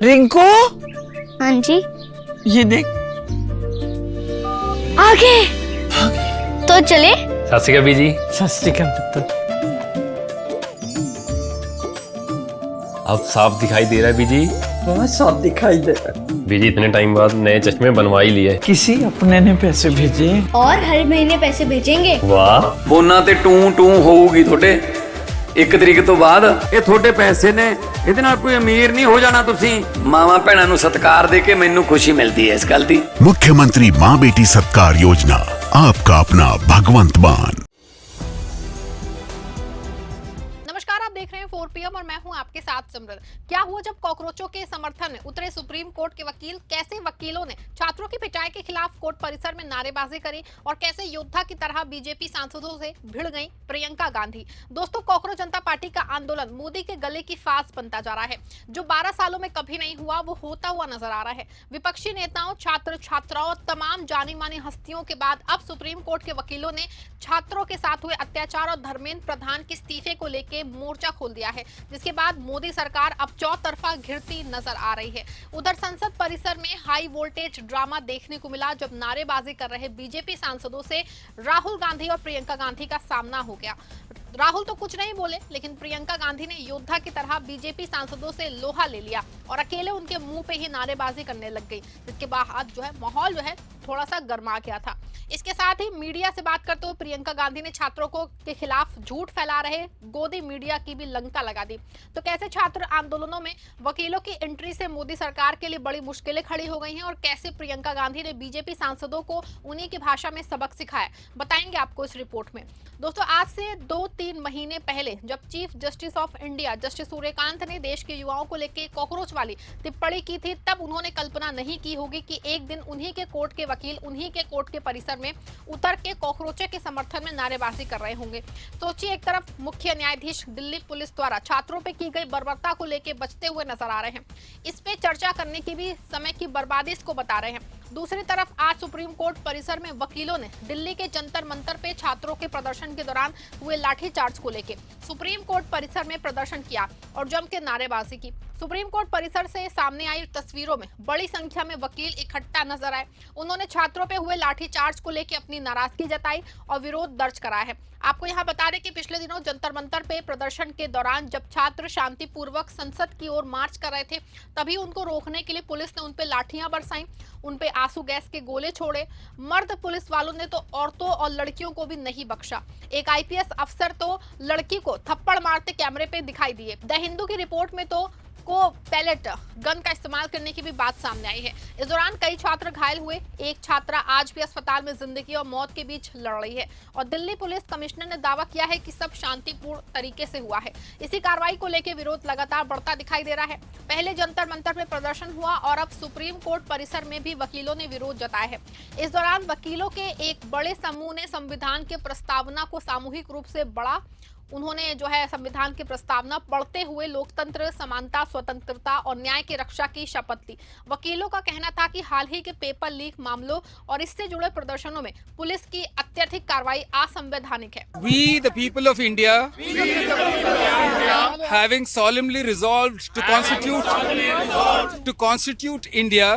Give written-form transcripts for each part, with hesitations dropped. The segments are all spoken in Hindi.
रिंकू, हाँ जी, ये देख। आगे तो चले। सत श्री अकाल बीजी। सत श्री अकाल पुत्र। अब साफ दिखाई दे रहा है बीजी। बहुत साफ दिखाई दे रहा है। बीजी इतने टाइम बाद नए चश्मे बनवा ही लिए। किसी अपने ने पैसे भेजे और हर महीने पैसे भेजेंगे। वाह। ਫੋਨਾਂ ਤੇ ਟੂ ਟੂ ਹੋਊਗੀ ਤੁਹਾਡੇ 1 ਤਰੀਕ ਤੋਂ ਬਾਅਦ। ਇਹ ਤੁਹਾਡੇ ਪੈਸੇ ਨੇ, ਇਹਦੇ ਨਾਲ ਕੋਈ ਅਮੀਰ ਨਹੀਂ ਹੋ ਜਾਣਾ ਤੁਸੀਂ। ਮਾਵਾਂ ਭੈਣਾਂ ਨੂੰ ਸਤਿਕਾਰ ਦੇ ਕੇ ਮੈਨੂੰ ਖੁਸ਼ੀ ਮਿਲਦੀ ਹੈ ਇਸ ਗੱਲ ਦੀ। मुख्यमंत्री माँ बेटी सत्कार योजना, आपका अपना भगवंत मान। नमस्कार, आप देख रहे हैं 4 PM और मैं हूं आपके साथ सिमरन। क्या हुआ जब कॉकरोचों के समर्थन में उतरे सुप्रीम कोर्ट के वकील? कैसे वकीलों ने छात्रों की पिटाई के खिलाफ कोर्ट परिसर में नारेबाजी करी और कैसे योद्धा की तरह बीजेपी सांसदों से भिड़ गई प्रियंका गांधी? दोस्तों, कॉकरोच जनता पार्टी का आंदोलन मोदी के गले की फांस बनता जा रहा है। जो 12 सालों में कभी नहीं हुआ वो होता हुआ नजर आ रहा है। विपक्षी नेताओं, छात्र छात्राओं, तमाम जानी मानी हस्तियों के बाद अब सुप्रीम कोर्ट के वकीलों ने छात्रों के साथ हुए अत्याचार और धर्मेंद्र प्रधान के इस्तीफे को लेकर मोर्चा खोल दिया है, जिसके बाद मोदी सरकार अब चौतरफा घिरती नजर आ रही है। उधर संसद परिसर में हाई वोल्टेज ड्रामा देखने को मिला जब नारेबाजी कर रहे बीजेपी सांसदों से राहुल गांधी और प्रियंका गांधी का सामना हो गया। राहुल तो कुछ नहीं बोले, लेकिन प्रियंका गांधी ने योद्धा की तरह बीजेपी सांसदों से लोहा ले लिया और अकेले उनके मुंह पे ही नारेबाजी करने लग गई, जिसके बाद जो है माहौल जो है थोड़ा सा गर्मा गया था। इसके साथ ही मीडिया से बात करते हुए प्रियंका गांधी ने छात्रों को के खिलाफ झूठ फैला रहे गोदी मीडिया की भी लंका लगा दी। तो कैसे छात्र आंदोलनों में वकीलों की एंट्री से मोदी सरकार के लिए बड़ी मुश्किलें खड़ी हो गई हैं और कैसे प्रियंका गांधी ने बीजेपी सांसदों को उन्हीं की भाषा में सबक सिखाया, बताएंगे आपको इस रिपोर्ट में। दोस्तों, आज से 2-3 महीने पहले जब chief justice of India justice Suryakant ने देश के युवाओं को लेकर कॉकरोच वाली टिप्पणी की थी, तब उन्होंने कल्पना नहीं की होगी कि एक दिन उन्हीं के कोर्ट के वकील उन्हीं के कोर्ट के परिसर में उतर के कॉकरोचे के समर्थन में नारेबाजी कर रहे होंगे। सोचिए, एक तरफ मुख्य न्यायाधीश दिल्ली पुलिस द्वारा छात्रों पे की गई बर्बरता को लेकर बचते हुए नजर आ रहे हैं, इस पे चर्चा करने की भी समय की बर्बादी इसको बता रहे हैं। दूसरी तरफ आज सुप्रीम कोर्ट परिसर में वकीलों ने दिल्ली के जंतर मंतर पे छात्रों के प्रदर्शन के दौरान हुए लाठीचार्ज को लेकर सुप्रीम कोर्ट परिसर में प्रदर्शन किया और जम के नारेबाजी की। सुप्रीम कोर्ट परिसर से सामने आई तस्वीरों में बड़ी संख्या में वकील इकट्ठा नजर आए। उन्होंने छात्रों पे हुए लाठीचार्ज को लेकर अपनी नाराजगी जताई और विरोध दर्ज कराया है। आपको यहाँ बता दें कि पिछले दिनों जंतर मंतर पे प्रदर्शन के दौरान जब छात्र शांतिपूर्वक संसद की ओर मार्च कर रहे थे, तभी उनको रोकने के लिए पुलिस ने उनपे लाठियां बरसाई, उनपे आंसू गैस के गोले छोड़े। मर्द पुलिस वालों ने तो औरतों और लड़कियों को भी नहीं बख्शा। एक IPS अफसर तो लड़की को थप्पड़ मारते कैमरे पे दिखाई दिए। द हिंदू की रिपोर्ट में तो को पैलेट गन का इस्तेमाल करने की भी बात सामने आई है। इस दौरान कई छात्र घायल हुए। एक छात्रा आज भी अस्पताल में जिंदगी और मौत के बीच लड़ रही है और दिल्ली पुलिस कमिश्नर ने दावा किया है कि सब शांतिपूर्ण तरीके से हुआ है। इसी कार्रवाई को लेकर विरोध लगातार बढ़ता दिखाई दे रहा है। पहले जंतर मंतर में प्रदर्शन हुआ और अब सुप्रीम कोर्ट परिसर में भी वकीलों ने विरोध जताया है। इस दौरान वकीलों के एक बड़े समूह ने संविधान के प्रस्तावना को सामूहिक रूप से बढ़ा। उन्होंने जो है संविधान की प्रस्तावना पढ़ते हुए लोकतंत्र, समानता, स्वतंत्रता और न्याय की रक्षा की शपथ ली। वकीलों का कहना था कि हाल ही के पेपर लीक मामलों और इससे जुड़े प्रदर्शनों में पुलिस की अत्यधिक कार्रवाई असंवैधानिक है। We, the people of India, having solemnly resolved to constitute India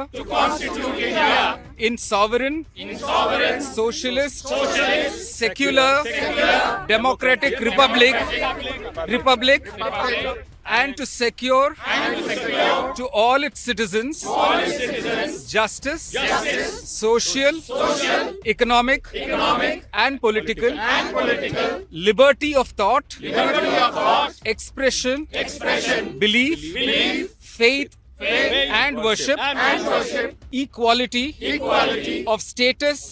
in sovereign, socialist, secular, democratic republic, and to secure to all its citizens justice, social, economic, and political liberty of thought, expression, belief, faith, and worship, equality of status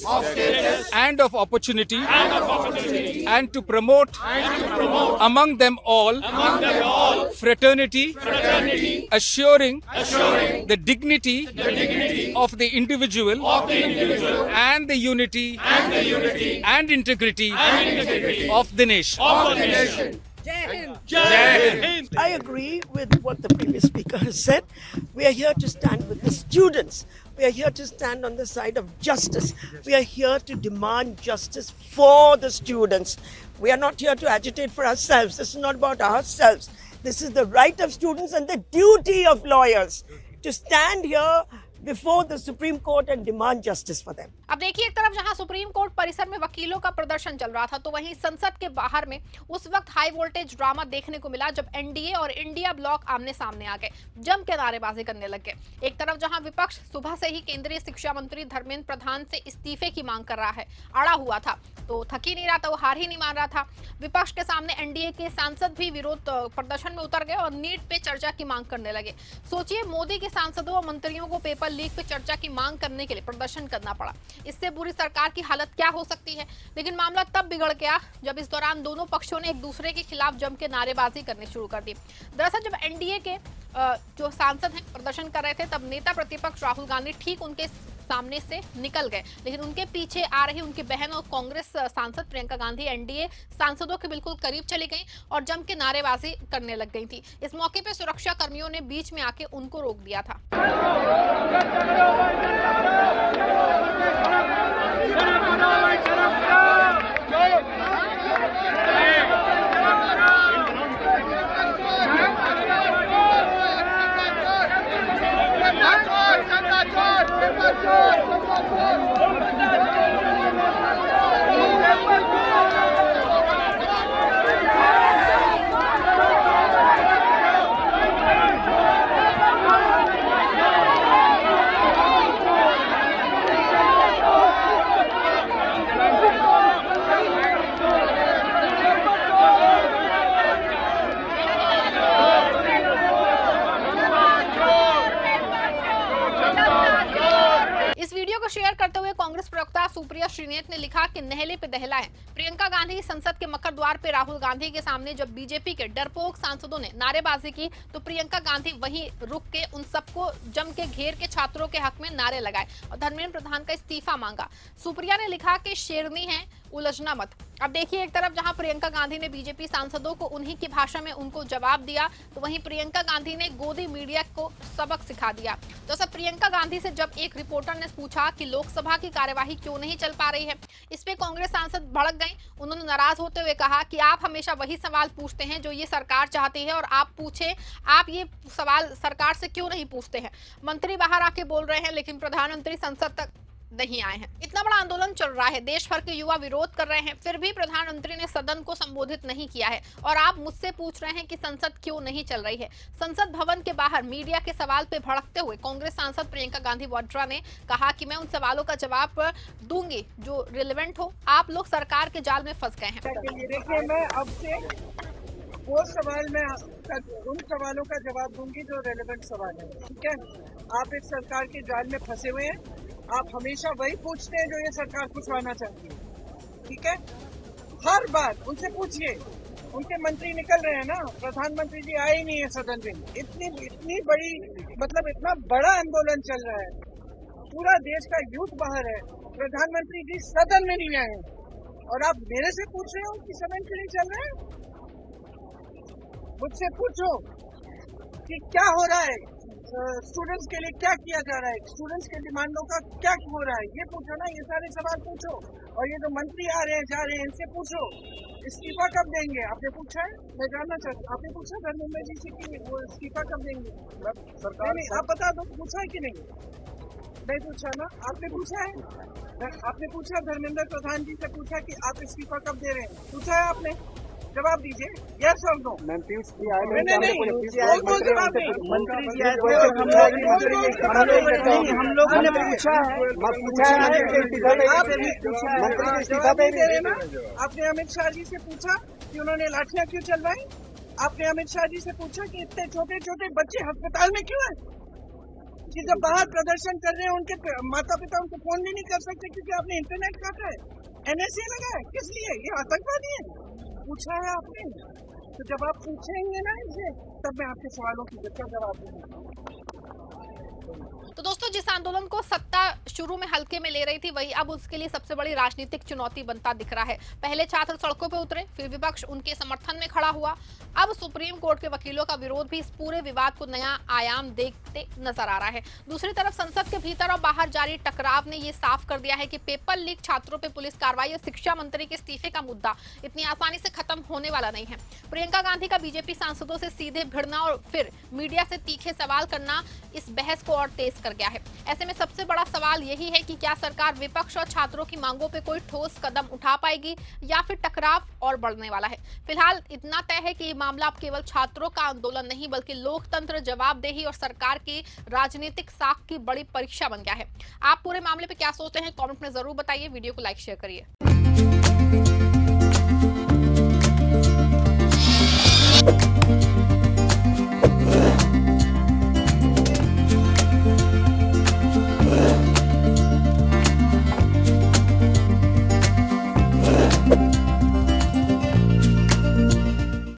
and of opportunity, and to promote among them all fraternity, assuring the dignity of the individual and the unity and integrity of the nation. I agree with what the previous speaker has said. We are here to stand with the students. We are here to stand on the side of justice. We are here to demand justice for the students. We are not here to agitate for ourselves. This is not about ourselves. This is the right of students and the duty of lawyers. to stand here before the Supreme Court and demand justice for them. अब देखिए, एक तरफ जहां सुप्रीम कोर्ट परिसर में वकीलों का प्रदर्शन चल रहा था, तो वहीं संसद के बाहर में उस वक्त हाई वोल्टेज ड्रामा देखने को मिला जब एनडीए और इंडिया ब्लॉक आमने सामने आ गए, जम के नारेबाजी करने लगे। एक तरफ जहां विपक्ष सुबह से ही केंद्रीय शिक्षा मंत्री धर्मेंद्र प्रधान से इस्तीफे की मांग कर रहा है, अड़ा हुआ था, तो थक ही नहीं रहा था, वो हार ही नहीं मान रहा था। विपक्ष के सामने एनडीए के सांसद भी विरोध प्रदर्शन में उतर गए और नीट पे चर्चा की मांग करने लगे। सोचिए, मोदी के सांसदों और मंत्रियों को पेपर लीक पे चर्चा की मांग करने के लिए प्रदर्शन करना पड़ा। इससे बुरी सरकार की हालत क्या हो सकती है। लेकिन मामला तब बिगड़ गया जब इस दौरान दोनों पक्षों ने एक दूसरे के खिलाफ जम के नारेबाजी करनी शुरू कर दी। दरअसल जब एनडीए के जो सांसद हैं प्रदर्शन कर रहे थे, तब नेता प्रतिपक्ष राहुल गांधी ठीक उनके सामने से निकल गए, लेकिन उनके पीछे आ रही उनकी बहन और कांग्रेस सांसद प्रियंका गांधी एनडीए सांसदों के बिल्कुल करीब चली गई और जम के नारेबाजी करने लग गई थी। इस मौके पर सुरक्षा कर्मियों ने बीच में आके उनको रोक दिया था। इस वीडियो को शेयर करते हुए कांग्रेस प्रवक्ता सुप्रिया श्रीनेत ने लिखा कि नहले पे दहला है। प्रियंका गांधी संसद के मकर द्वार पे राहुल गांधी के सामने जब बीजेपी के डरपोक सांसदों ने नारेबाजी की, तो प्रियंका गांधी वहीं रुक के उन सबको जम के घेर के छात्रों के हक में नारे लगाए और धर्मेंद्र प्रधान का इस्तीफा मांगा। सुप्रिया ने लिखा कि शेरनी है, उलझना मत। अब देखिए, एक तरफ जहां प्रियंका गांधी ने बीजेपी सांसदों को उन्हीं की भाषा में उनको जवाब दिया, तो वहीं प्रियंका गांधी ने गोदी मीडिया को सबक सिखा दिया। तो सब प्रियंका गांधी से जब एक रिपोर्टर ने पूछा कि लोकसभा की कार्यवाही क्यों नहीं चल पा रही है, इस पे कांग्रेस सांसद भड़क गई। उन्होंने नाराज होते हुए कहा कि आप हमेशा वही सवाल पूछते हैं जो ये सरकार चाहती है, और आप पूछे, आप ये सवाल सरकार से क्यों नहीं पूछते हैं। मंत्री बाहर आके बोल रहे हैं, लेकिन प्रधानमंत्री संसद तक नहीं आए हैं। इतना बड़ा आंदोलन चल रहा है, देश भर के युवा विरोध कर रहे हैं, फिर भी प्रधानमंत्री ने सदन को संबोधित नहीं किया है। और आप मुझसे पूछ रहे हैं कि संसद क्यों नहीं चल रही है। संसद भवन के बाहर मीडिया के सवाल पे भड़कते हुए कांग्रेस सांसद प्रियंका गांधी वाड्रा ने कहा कि मैं उन सवालों का जवाब दूंगी जो रिलेवेंट हो। आप लोग सरकार के जाल में फंस गए हैं। देखिए, मैं अब से वो सवाल में उन सवालों का जवाब दूंगी जो रेलेवेंट सवाल है। ठीक है, आप इस सरकार के जाल में फंसे हुए हैं। आप हमेशा वही पूछते हैं जो ये सरकार पूछवाना चाहती है। ठीक है, हर बार उनसे पूछिए। उनके मंत्री निकल रहे हैं ना, प्रधानमंत्री जी आए ही नहीं है सदन में। इतनी बड़ी, मतलब इतना बड़ा आंदोलन चल रहा है, पूरा देश का यूथ बाहर है, प्रधानमंत्री जी सदन में नहीं आए हैं, और आप मेरे से पूछ रहे हो कि सदन क्यों नहीं चल रहा है। मुझसे पूछो कि क्या हो रहा है, स्टूडेंट्स के लिए क्या किया जा रहा है, स्टूडेंट्स के डिमांडों का क्या हो रहा है, ये पूछो ना। ये सारे सवाल पूछो। और ये जो मंत्री आ रहे हैं जा रहे हैं, इनसे पूछो इस्तीफा कब देंगे। आपने पूछा है, मैं जानना चाहती हूँ, आपने पूछा धर्मेंद्र जी से कि वो इस्तीफा कब देंगे। सरकार नहीं, आप बता दो, पूछा है कि नहीं। नहीं पूछा ना, आपने पूछा है। आपने पूछा, धर्मेंद्र प्रधान जी से पूछा कि आप इस्तीफा कब दे रहे हैं। पूछा है आपने, जवाब दीजिए, यस और नो। मंत्री जी आए, मंत्री जी आए, हम लोगों ने पूछा है। आपने अमित शाह जी से पूछा कि उन्होंने लाठियां क्यों चलवाई। आपने अमित शाह जी से पूछा कि इतने छोटे छोटे बच्चे अस्पताल में क्यों हैं, कि जब बाहर प्रदर्शन कर रहे हैं उनके माता पिता उनको फोन भी नहीं कर सकते क्योंकि आपने इंटरनेट काटा है, NSA लगा है। किस लिए? ये आतंकवादी है। पूछा है आपने, तो जब आप पूछेंगे ना इनसे, तब मैं आपके सवालों की जवाब दूंगा। देंगे। तो दोस्तों, जिस आंदोलन को सत्ता शुरू में हल्के में ले रही थी, वही अब उसके लिए सबसे बड़ी राजनीतिक चुनौती बनता दिख रहा है। पहले छात्र सड़कों पर उतरे, फिर विपक्ष उनके समर्थन में खड़ा हुआ। अब सुप्रीम कोर्ट के वकीलों का विरोध भी इस पूरे विवाद को नया आयाम देखते नजर आ रहा है। दूसरी तरफ संसद के भीतर और बाहर जारी टकराव ने यह साफ कर दिया है कि पेपर लीक, छात्रों पर पुलिस कार्रवाई और शिक्षा मंत्री के इस्तीफे का मुद्दा इतनी आसानी से खत्म होने वाला नहीं है। प्रियंका गांधी का बीजेपी सांसदों से सीधे भिड़ना और फिर मीडिया से तीखे सवाल करना इस बहस को और तेज कर गया है। ऐसे में सबसे बड़ा सवाल यही है कि क्या सरकार विपक्ष और छात्रों की मांगों पे कोई ठोस कदम उठा पाएगी या फिर टकराव और बढ़ने वाला है। फिलहाल इतना तय है कि ये मामला अब केवल छात्रों का आंदोलन नहीं, बल्कि लोकतंत्र, जवाबदेही और सरकार की राजनीतिक साख की बड़ी परीक्षा बन गया है। आप पूरे मामले पे क्या सोचते हैं, कमेंट में जरूर बताइए। वीडियो को लाइक शेयर करिए।